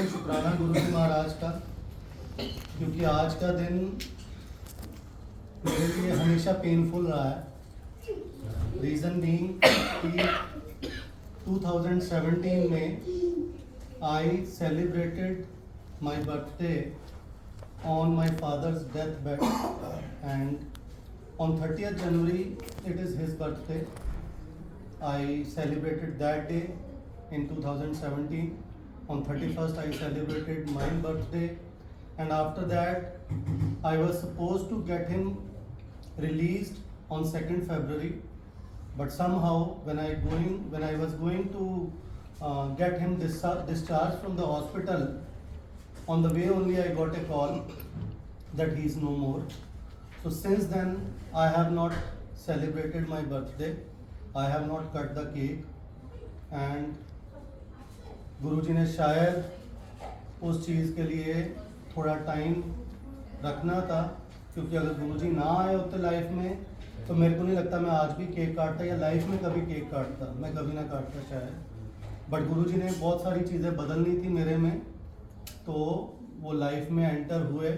शुक्राना गुरु जी महाराज का, क्योंकि आज का दिन मेरे लिए हमेशा पेनफुल रहा है। रीज़न बीइंग कि 2017 में I celebrated my birthday on my father's deathbed, and on 30th January it is his birthday. I celebrated that day in 2017. On 31st I celebrated my birthday, and after that I was supposed to get him released on 2nd February, but somehow when I was going to get him discharged from the hospital, on the way only I got a call that he is no more. So since then I have not celebrated my birthday, I have not cut the cake, and गुरुजी ने शायद उस चीज़ के लिए थोड़ा time रखना था, क्योंकि अगर गुरुजी ना आए होते लाइफ में तो मेरे को नहीं लगता मैं आज भी केक काटता या लाइफ में कभी केक काटता, मैं कभी ना काटता शायद। बट गुरुजी ने बहुत सारी चीज़ें बदलनी थी मेरे में, तो वो लाइफ में एंटर हुए,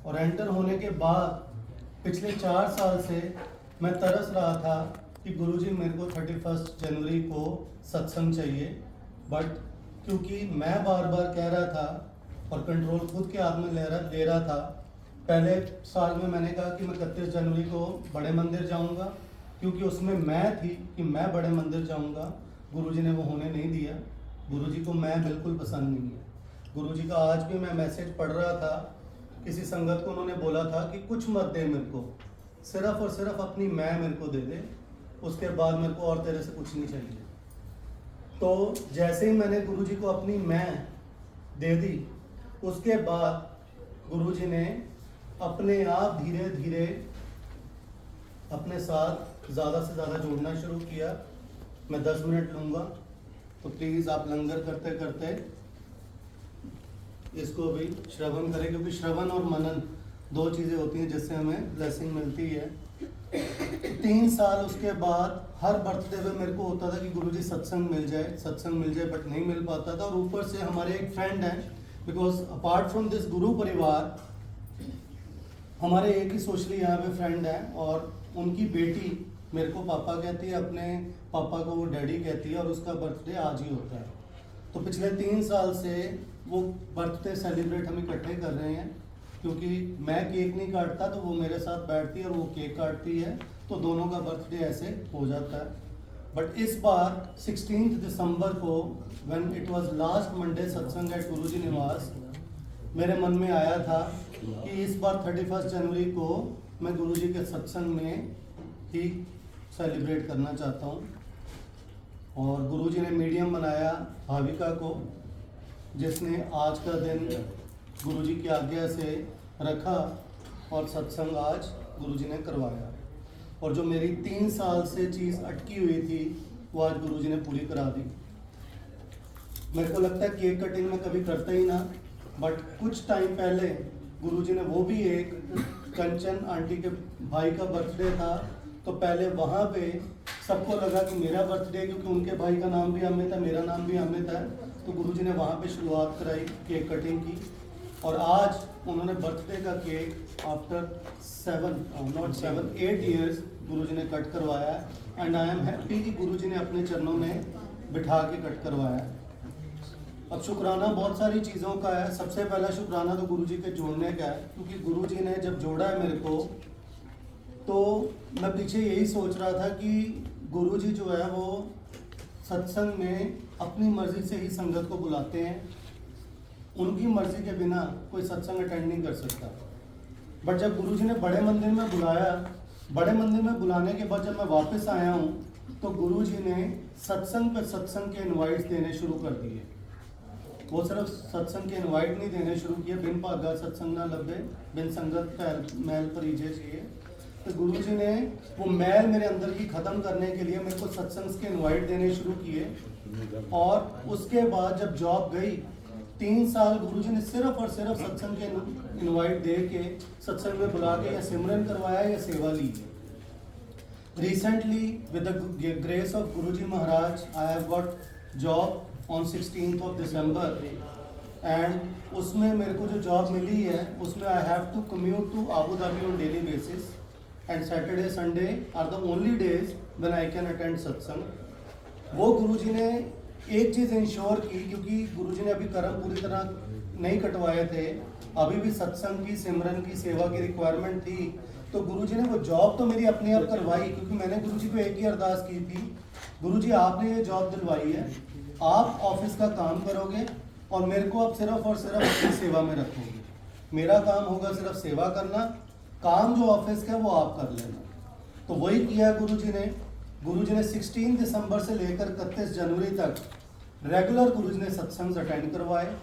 और एंटर होने के बाद पिछले 4 साल से मैं तरस रहा था कि गुरुजी मेरे को 31 जनवरी को सत्संग चाहिए। बट क्योंकि मैं बार बार कह रहा था और कंट्रोल खुद के हाथ में ले रहा था, पहले साल में मैंने कहा कि मैं 31 जनवरी को बड़े मंदिर जाऊंगा, क्योंकि उसमें मैं थी कि मैं बड़े मंदिर जाऊंगा। गुरुजी ने वो होने नहीं दिया। गुरुजी को मैं बिल्कुल पसंद नहीं है। गुरुजी का आज भी मैं मैसेज पढ़ रहा था, किसी संगत को उन्होंने बोला था कि कुछ मत दे मेरे को, सिर्फ और सिर्फ अपनी मैं मेरे को दे दे, उसके बाद मेरे को और तेरे से कुछ नहीं चाहिए। तो जैसे ही मैंने गुरुजी को अपनी मैं दे दी, उसके बाद गुरुजी ने अपने आप धीरे धीरे अपने साथ ज़्यादा से ज़्यादा जोड़ना शुरू किया। मैं 10 मिनट लूँगा, तो प्लीज़ आप लंगर करते करते इसको भी श्रवण करें, क्योंकि श्रवण और मनन 2 चीज़ें होती हैं जिससे हमें ब्लेसिंग मिलती है। 3 साल उसके बाद हर बर्थडे पे मेरे को होता था कि गुरुजी सत्संग मिल जाए, बट नहीं मिल पाता था। और ऊपर से हमारे एक फ्रेंड हैं, बिकॉज अपार्ट फ्रॉम दिस गुरु परिवार हमारे एक ही सोशली यहाँ पे फ्रेंड हैं, और उनकी बेटी मेरे को पापा कहती है, अपने पापा को वो डैडी कहती है, और उसका बर्थडे आज ही होता है। तो पिछले 3 साल से वो बर्थडे सेलिब्रेट हम इकट्ठे कर रहे हैं, क्योंकि मैं केक नहीं काटता तो वो मेरे साथ बैठती है और वो केक काटती है, तो दोनों का बर्थडे ऐसे हो जाता है। बट इस बार 16 दिसंबर को when it was last Monday सत्संग एट गुरुजी निवास, मेरे मन में आया था कि इस बार 31 जनवरी को मैं गुरुजी के सत्संग में ही सेलिब्रेट करना चाहता हूँ। और गुरुजी ने मीडियम बनाया भाविका को, जिसने आज का दिन गुरुजी की आज्ञा से रखा, और सत्संग आज गुरुजी ने करवाया। और जो मेरी 3 साल से चीज़ अटकी हुई थी वो आज गुरुजी ने पूरी करा दी। मेरे को लगता है केक कटिंग में कभी करता ही ना, बट कुछ टाइम पहले गुरुजी ने, वो भी एक कंचन आंटी के भाई का बर्थडे था, तो पहले वहाँ पे सबको लगा कि मेरा बर्थडे, क्योंकि उनके भाई का नाम भी अमित है, मेरा नाम भी अमित है, तो गुरुजी ने वहाँ पे शुरुआत कराई केक कटिंग की। और आज उन्होंने बर्थडे का केक आफ्टर 8 ईयर्स गुरुजी ने कट करवाया है, एंड आई एम हैप्पी कि गुरुजी ने अपने चरणों में बिठा के कट करवाया है। अब शुक्राना बहुत सारी चीज़ों का है। सबसे पहला शुक्राना तो गुरुजी के जोड़ने का है, क्योंकि गुरुजी ने जब जोड़ा है मेरे को, तो मैं पीछे यही सोच रहा था कि गुरुजी जो है वो सत्संग में अपनी मर्जी से ही संगत को बुलाते हैं, उनकी मर्जी के बिना कोई सत्संग अटेंड नहीं कर सकता। बट जब गुरुजी ने बड़े मंदिर में बुलाया, बड़े मंदिर में बुलाने के बाद जब मैं वापस आया हूँ, तो गुरुजी ने सत्संग पर सत्संग के इनवाइट्स देने शुरू कर दिए। वो सिर्फ सत्संग के इनवाइट नहीं देने शुरू किए, बिन भागा सत्संग ना लभे, बिन संगत मैल परिजय चाहिए। तो गुरुजी ने वो मैल मेरे अंदर की ख़त्म करने के लिए मेरे को सत्संग के इनवाइट देने शुरू किए। और उसके बाद जब जॉब गई, 3 साल गुरुजी ने सिर्फ और सिर्फ सत्संग के इनवाइट दे के सत्संग में बुला के या सिमरन करवाया या सेवा ली। Recently, with the grace of Guruji Maharaj, I have got job on 16th of December, and उसमें मेरे को जो जॉब मिली है उसमें I have to commute to Abu Dhabi on daily basis, and Saturday Sunday are the only days when I can attend satsang. वो गुरुजी ने एक चीज़ इंश्योर की, क्योंकि गुरुजी ने अभी कर्म पूरी तरह नहीं कटवाए थे, अभी भी सत्संग की, सिमरन की, सेवा की रिक्वायरमेंट थी, तो गुरुजी ने वो जॉब तो मेरी अपने आप करवाई, क्योंकि मैंने गुरुजी को एक ही अरदास की थी, गुरुजी आपने ये जॉब दिलवाई है, आप ऑफिस का काम करोगे और मेरे को आप सिर्फ और सिर्फ अपनी सेवा में रखोगे, मेरा काम होगा सिर्फ सेवा करना, काम जो ऑफिस का है वो आप कर लेना। तो वही किया गुरुजी ने। गुरुजी ने 16 दिसंबर से लेकर 31 जनवरी तक रेगुलर गुरुजी ने सत्संग अटेंड करवाए,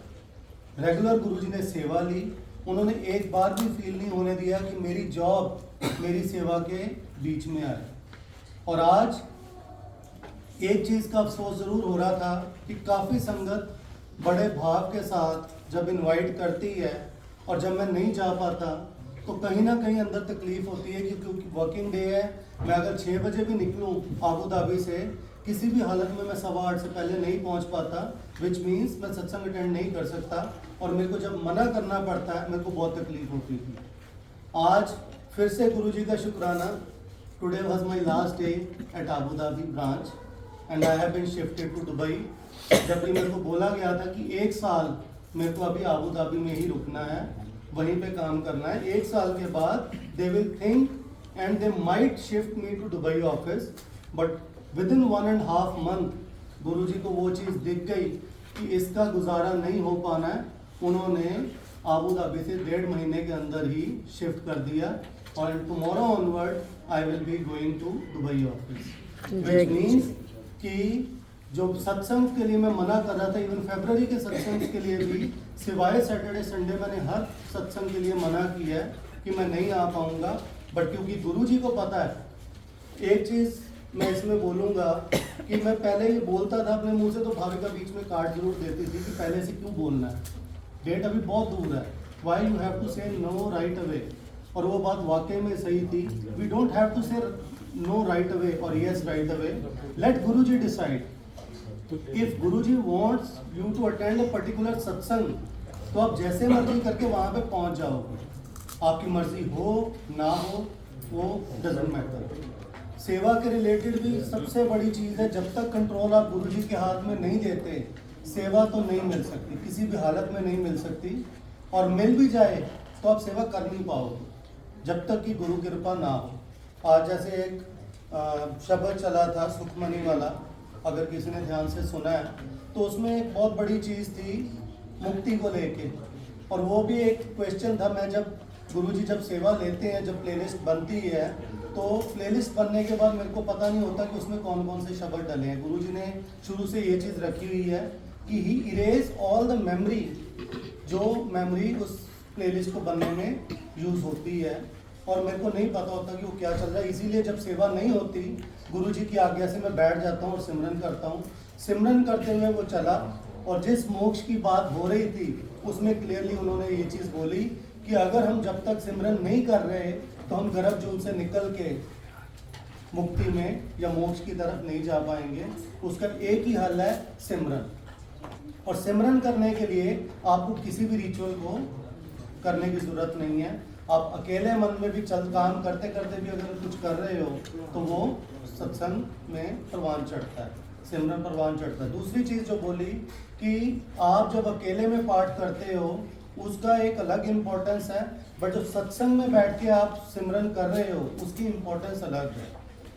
रेगुलर गुरुजी ने सेवा ली। उन्होंने एक बार भी फील नहीं होने दिया कि मेरी जॉब मेरी सेवा के बीच में आए। और आज एक चीज़ का अफसोस ज़रूर हो रहा था कि काफ़ी संगत बड़े भाव के साथ जब इनवाइट करती है और जब मैं नहीं जा पाता तो कहीं ना कहीं अंदर तकलीफ होती है, क्योंकि वर्किंग डे है। मैं अगर 6 बजे भी निकलूँ आबू धाबी से, किसी भी हालत में मैं 8:15 से पहले नहीं पहुंच पाता, विच मीन्स मैं सत्संग अटेंड नहीं कर सकता, और मेरे को जब मना करना पड़ता है मेरे को बहुत तकलीफ होती थी। आज फिर से गुरुजी का शुक्राना, today was my last day at Abu Dhabi branch and I have been shifted to Dubai. जबकि मेरे को बोला गया था कि 1 साल मेरे को अभी आबू धाबी में ही रुकना है, वहीं पे काम करना है। 1 साल के बाद they will think and they might shift me to Dubai office, but within 1.5 month Guruji को वो चीज़ दिख गई कि इसका गुजारा नहीं हो पाना है। उन्होंने आबू धाबी से 1.5 महीने के अंदर ही शिफ्ट कर दिया, और tomorrow onward I will be going to Dubai office, which means कि जो सत्संग के लिए मैं मना कर रहा था, इवन फरवरी के सत्संग के लिए भी सिवाय सैटरडे संडे मैंने हर सत्संग के लिए मना किया है कि मैं नहीं आ पाऊंगा। बट क्योंकि गुरुजी को पता है, एक चीज़ मैं इसमें बोलूँगा कि मैं पहले ये बोलता था अपने मुंह से, तो भाविका बीच में काट जरूर देती थी कि पहले से क्यों बोलना है, डेट अभी बहुत दूर है, why you have to say no right away. और वो बात वाकई में सही थी। We don't have to say no right away और yes right away, let Guruji decide. If Guruji wants you to attend a particular satsang, तो आप जैसे मर्जी करके वहाँ पे पहुँच जाओगे, आपकी मर्जी हो ना हो वो डजेंट मैटर। सेवा के रिलेटेड भी सबसे बड़ी चीज़ है, जब तक कंट्रोल आप गुरुजी के हाथ में नहीं देते, सेवा तो नहीं मिल सकती, किसी भी हालत में नहीं मिल सकती, और मिल भी जाए तो आप सेवा कर नहीं पाओगे जब तक कि गुरु कृपा ना हो। आज जैसे एक शब्द चला था सुखमनी वाला, अगर किसी ने ध्यान से सुना है तो उसमें एक बहुत बड़ी चीज़ थी मुक्ति को लेके, और वो भी एक क्वेश्चन था। मैं जब गुरुजी जब सेवा लेते हैं, जब प्लेलिस्ट बनती है, तो प्लेलिस्ट बनने के बाद मेरे को पता नहीं होता कि उसमें कौन कौन से शब्द डले हैं। गुरुजी ने शुरू से ये चीज़ रखी हुई है कि ही इरेज ऑल द मेमोरी, जो मेमोरी उस प्लेलिस्ट को बनने में यूज़ होती है, और मेरे को नहीं पता होता कि वो क्या चल रहा है। इसीलिए जब सेवा नहीं होती, गुरुजी की आज्ञा से मैं बैठ जाता हूँ और सिमरन करता हूँ। सिमरन करते हुए वो चला, और जिस मोक्ष की बात हो रही थी उसमें क्लियरली उन्होंने ये चीज़ बोली कि अगर हम जब तक सिमरन नहीं कर रहे तो हम गर्भ जून से निकल के मुक्ति में या मोक्ष की तरफ नहीं जा पाएंगे। उसका एक ही हल है सिमरन, और सिमरन करने के लिए आपको किसी भी रिचुअल को करने की जरूरत नहीं है। आप अकेले मन में भी चल काम करते करते भी अगर कुछ कर रहे हो तो वो सत्संग में परवान चढ़ता है, सिमरन परवान चढ़ता है। दूसरी चीज़ जो बोली कि आप जब अकेले में पाठ करते हो उसका एक अलग इम्पोर्टेंस है, बट जब सत्संग में बैठ के आप सिमरन कर रहे हो उसकी इम्पोर्टेंस अलग है।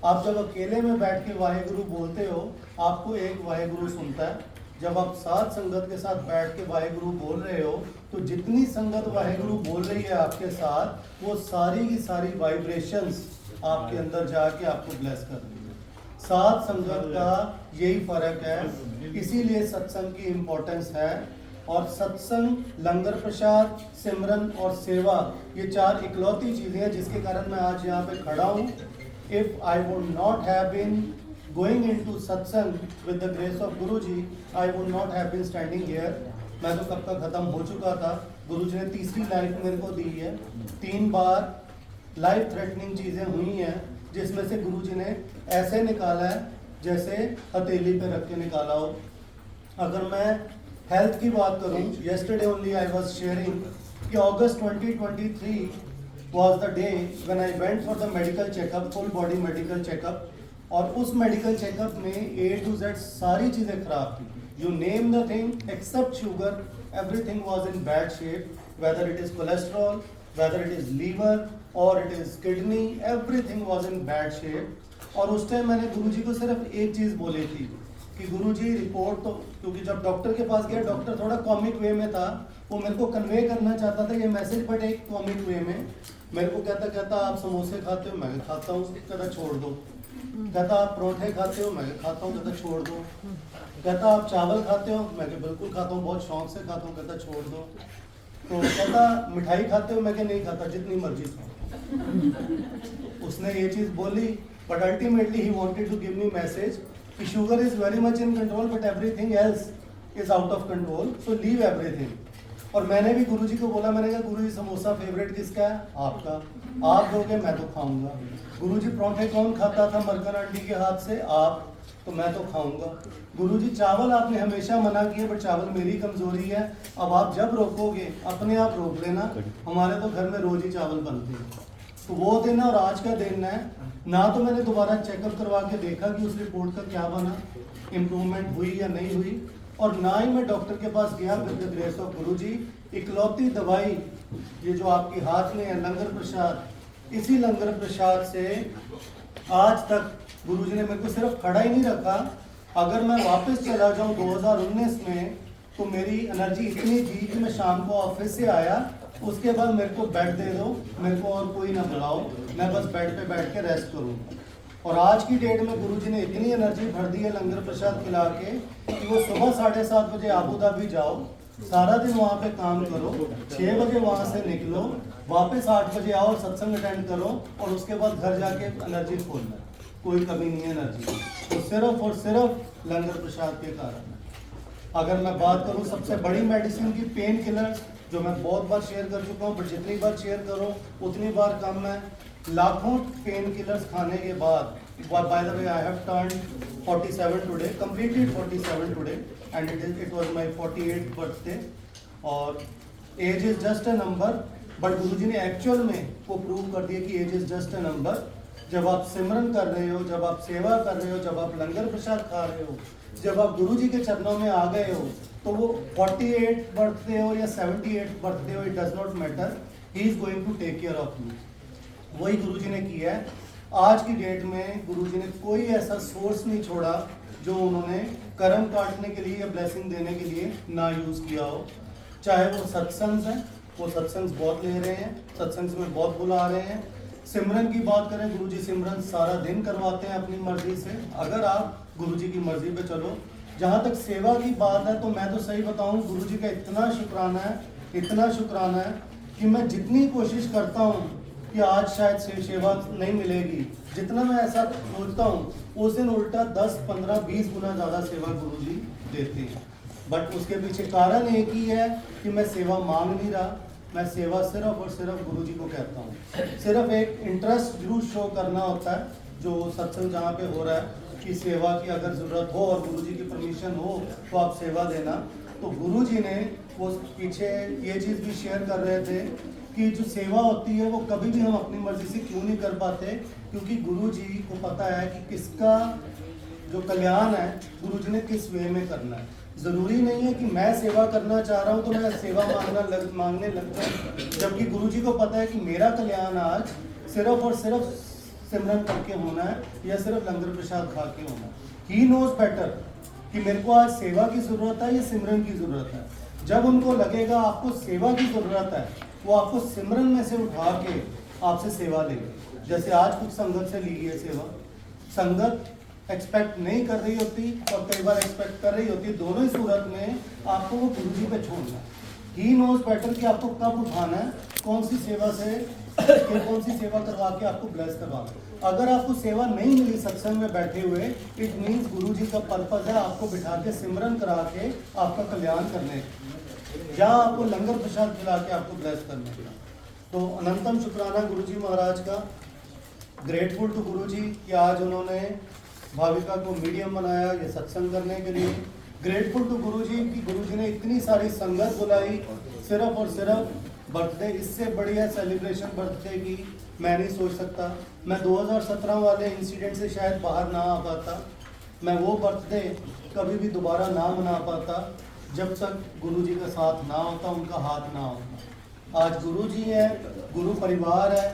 आप जब अकेले में बैठ के वाहेगुरु बोलते हो, आपको एक वाहेगुरु सुनता है। जब आप साथ संगत के साथ बैठ के वाहेगुरु बोल रहे हो, तो जितनी संगत वाहेगुरु बोल रही है आपके साथ, वो सारी की सारी वाइब्रेशंस आपके अंदर जाके आपको ब्लेस कर रही है। साथ संगत का यही फर्क है, इसीलिए सत्संग की इम्पोर्टेंस है। और सत्संग, लंगर प्रसाद, सिमरन और सेवा, ये 4 इकलौती चीज़ें हैं जिसके कारण मैं आज यहाँ पे खड़ा हूँ। If I would not have been going into satsang with the grace of Guruji, I would not have been standing here. मैं तो कब का ख़त्म हो चुका था। गुरुजी ने तीसरी लाइफ मेरे को दी है। 3 बार लाइफ थ्रेटनिंग चीज़ें हुई हैं, जिसमें से गुरुजी ने ऐसे निकाला है जैसे हथेली पे रख के निकाला हो। अगर मैं हेल्थ की बात करूं, yesterday only I was sharing कि August 2023 was the day when I went for the medical checkup, full body medical checkup, और उस मेडिकल चेकअप में A to Z सारी चीज़ें खराब थी. You name the thing except sugar, everything was in bad shape, whether it is cholesterol, whether it is liver or it is kidney, everything was in bad shape. और उस time मैंने गुरुजी को सिर्फ एक चीज़ बोली थी कि गुरुजी रिपोर्ट तो, क्योंकि जब डॉक्टर के पास गया डॉक्टर थोड़ा कॉमिक वे में था, वो मेरे को कन्वे करना चाहता था ये मैसेज, बट एक कॉमिक वे में. मेरे को कहता आप समोसे खाते हो, मैं खाता हूँ, कहता छोड़ दो. कहता आप परोठे खाते हो, मैं खाता हूँ, कहता छोड़ दो. कहता आप चावल खाते हो, मैं बिल्कुल खाता हूँ, बहुत शौक से खाता हूँ, कहता छोड़ दो. तो कहता मिठाई खाते हो, मैं नहीं खाता, जितनी मर्जी खाओ. उसने ये चीज़ बोली, but ultimately he wanted to give me message कि sugar is very much in control but everything else is out of control, so leave everything. और मैंने भी गुरुजी को बोला, मैंने कहा गुरुजी समोसा फेवरेट किसका है? आपका. आप दोगे मैं तो खाऊंगा. गुरुजी परोठे कौन खाता था मरकन आंटी के हाथ से? आप. तो मैं तो खाऊंगा. गुरुजी चावल आपने हमेशा मना किया, बट चावल मेरी कमजोरी है, अब आप जब रोकोगे अपने आप रोक लेना, हमारे तो घर में रोज ही चावल बनते हैं. तो वो दिन और आज का दिन है ना. तो मैंने दोबारा चेकअप करवा के देखा कि उस रिपोर्ट का क्या बना, इम्प्रूवमेंट हुई या नहीं हुई, और ना ही मैं डॉक्टर के पास गया. विद द ग्रेस ऑफ गुरुजी इकलौती दवाई ये जो आपके हाथ में है लंगर प्रसाद, इसी लंगर प्रसाद से आज तक गुरुजी ने मेरे को सिर्फ खड़ा ही नहीं रखा. अगर मैं वापस चला जाऊं 2019 में तो मेरी एनर्जी इतनी थी कि मैं शाम को ऑफिस से आया, उसके बाद मेरे को बेड दे दो, मेरे को और कोई ना बुलाओ, मैं बस बेड पे बैठ के रेस्ट करूँ. और आज की डेट में गुरुजी ने इतनी एनर्जी भर दी है लंगर प्रसाद खिला के कि वो सुबह 7:30 बजे आबू धाबी जाओ, सारा दिन वहाँ पे काम करो, 6 बजे वहाँ से निकलो, वापस 8 बजे आओ, सत्संग अटेंड करो, और उसके बाद घर जाके एनर्जी खोलना. कोई कमी नहीं है एनर्जी की, तो सिर्फ और सिर्फ लंगर प्रसाद के कारण. अगर मैं बात करूँ सबसे बड़ी मेडिसिन की, पेन किलर्स, जो मैं बहुत बार शेयर कर चुका हूँ, बट जितनी बार शेयर करूँ उतनी बार कम है. लाखों पेन किलर्स खाने के बाद, by the way I have turned 47 today, completed 47 today, and it was my 48th birthday. और age is just a number, but Guruji ने एक्चुअल में वो प्रूव कर दिया कि age is just a number. जब आप सिमरन कर रहे हो, जब आप सेवा कर रहे हो, जब आप लंगर प्रसाद खा रहे हो, जब आप गुरुजी के चरणों में आ गए हो, तो वो 48th बर्थडे हो या 78th बर्थडे हो, it does not matter, he is going to take care of you. वही गुरुजी ने किया है. आज की डेट में गुरुजी ने कोई ऐसा सोर्स नहीं छोड़ा जो उन्होंने कर्म काटने के लिए या ब्लेसिंग देने के लिए ना यूज किया हो. चाहे वो सत्संग है, वो सत्संग बहुत ले रहे हैं, सत्संग में बहुत बुला रहे हैं. सिमरन की बात करें, गुरुजी सिमरन सारा दिन करवाते हैं अपनी मर्जी से, अगर आप गुरुजी की मर्जी पे चलो. जहाँ तक सेवा की बात है, तो मैं तो सही बताऊँ, गुरुजी का इतना शुक्राना है, इतना शुक्राना है कि मैं जितनी कोशिश करता हूँ कि आज शायद सेवा नहीं मिलेगी, जितना मैं ऐसा सोचता हूँ, उस दिन उल्टा 10, 15, 20 गुना ज़्यादा सेवा गुरुजी देते हैं. बट उसके पीछे कारण एक ही है कि मैं सेवा मांग नहीं रहा, मैं सेवा सिर्फ और सिर्फ गुरुजी को कहता हूँ. सिर्फ एक इंटरेस्ट जरूर शो करना होता है, जो सत्संग जहाँ पे हो रहा है कि सेवा की अगर ज़रूरत हो और गुरुजी की परमिशन हो तो आप सेवा देना. तो गुरुजी ने वो पीछे ये चीज़ भी शेयर कर रहे थे कि जो सेवा होती है वो कभी भी हम अपनी मर्जी से क्यों नहीं कर पाते, क्योंकि गुरुजी को पता है कि किसका जो कल्याण है गुरुजी ने किस वे में करना है. ज़रूरी नहीं है कि मैं सेवा करना चाह रहा हूँ तो मैं सेवा मांगने लग जाऊँ, जबकि गुरुजी को पता है कि मेरा कल्याण आज सिर्फ और सिर्फ सिमरन करके होना है या सिर्फ लंगर प्रसाद खा के होना है. ही नोज बेटर कि मेरे को आज सेवा की ज़रूरत है या सिमरन की ज़रूरत है. जब उनको लगेगा आपको सेवा की ज़रूरत है, वो आपको सिमरन में से उठा के आपसे सेवा लेंगे. जैसे आज कुछ संगत से ली है सेवा, संगत एक्सपेक्ट नहीं कर रही होती और कई बार एक्सपेक्ट कर रही होती है, दोनों ही सूरत में आपको वो गुरुजी पे छोड़ना है. ही नोज बेटर कि आपको कब उठाना है, कौन सी सेवा से कौन सी सेवा करवा के आपको ब्लेस करवाना. अगर आपको सेवा नहीं मिली सत्संग में बैठे हुए, इट मीन्स गुरुजी का पर्पज है आपको बिठा के सिमरन करा के आपका कल्याण करने, जहाँ आपको लंगर प्रसाद खिला के आपको ब्लेस करने का. तो अनंतम शुक्राना गुरुजी महाराज का. ग्रेटफुल टू गुरुजी कि आज उन्होंने भाविका को मीडियम बनाया ये सत्संग करने के लिए. ग्रेटफुल टू गुरुजी कि गुरुजी ने इतनी सारी संगत बुलाई सिर्फ और सिर्फ बर्थडे, इससे बढ़िया सेलिब्रेशन बर्थडे की मैं नहीं सोच सकता। मैं 2017 वाले इंसिडेंट से शायद बाहर ना आ पाता, मैं वो बर्थडे कभी भी दोबारा ना मना पाता जब तक गुरुजी का साथ ना होता, उनका हाथ ना होता। आज गुरुजी है, गुरु परिवार है,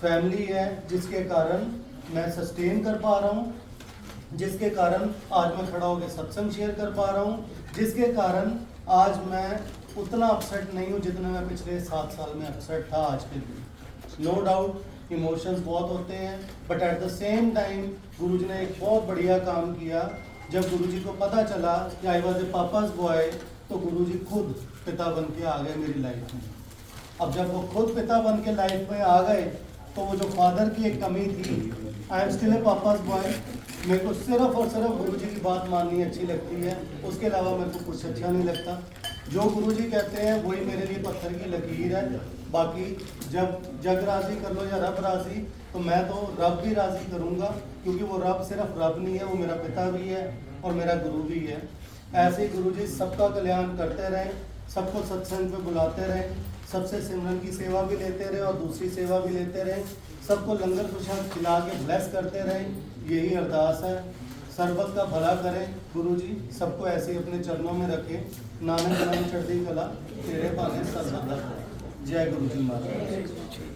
फैमिली है, जिसके कारण मैं सस्टेन कर पा रहा हूँ, जिसके कारण आज मैं खड़ा होकर सत्संग शेयर कर पा रहा हूँ, जिसके कारण आज मैं उतना अपसेट नहीं हूँ जितना मैं पिछले 7 साल में अपसेट था आज के दिन। नो डाउट इमोशंस बहुत होते हैं, but at the same time Guruji ने एक बहुत बढ़िया काम किया। जब गुरुजी को पता चला कि I was a papa's boy, तो गुरुजी खुद पिता बन के आ गए मेरी लाइफ में। अब जब वो खुद पिता बन के लाइफ में आ गए तो वो जो फादर की एक कमी थी, I am still a papa's boy, मेरे को सिर्फ और सिर्फ गुरुजी की बात माननी अच्छी लगती है, उसके अलावा मेरे को कुछ अच्छा नहीं लगता। जो गुरुजी कहते हैं वही मेरे लिए पत्थर की लकीर है। बाकी जब जग राज़ी कर लो या रब राज़ी, तो मैं तो रब भी राज़ी करूँगा, क्योंकि वो रब सिर्फ रब नहीं है, वो मेरा पिता भी है और मेरा गुरु भी है। ऐसे ही गुरुजी सबका कल्याण करते रहें, सबको सत्संग पे बुलाते रहें, सबसे सिमरन की सेवा भी लेते रहे और दूसरी सेवा भी लेते रहे, सबको लंगर प्रसाद खिला के ब्लेस करते रहें, यही अरदास है। सर्वत का भला करें गुरुजी, सबको ऐसे ही अपने चरणों में रखें। नानक नाम चढ़ती कला तेरे भाने सर्वदा। जय गुरुजी महाराज।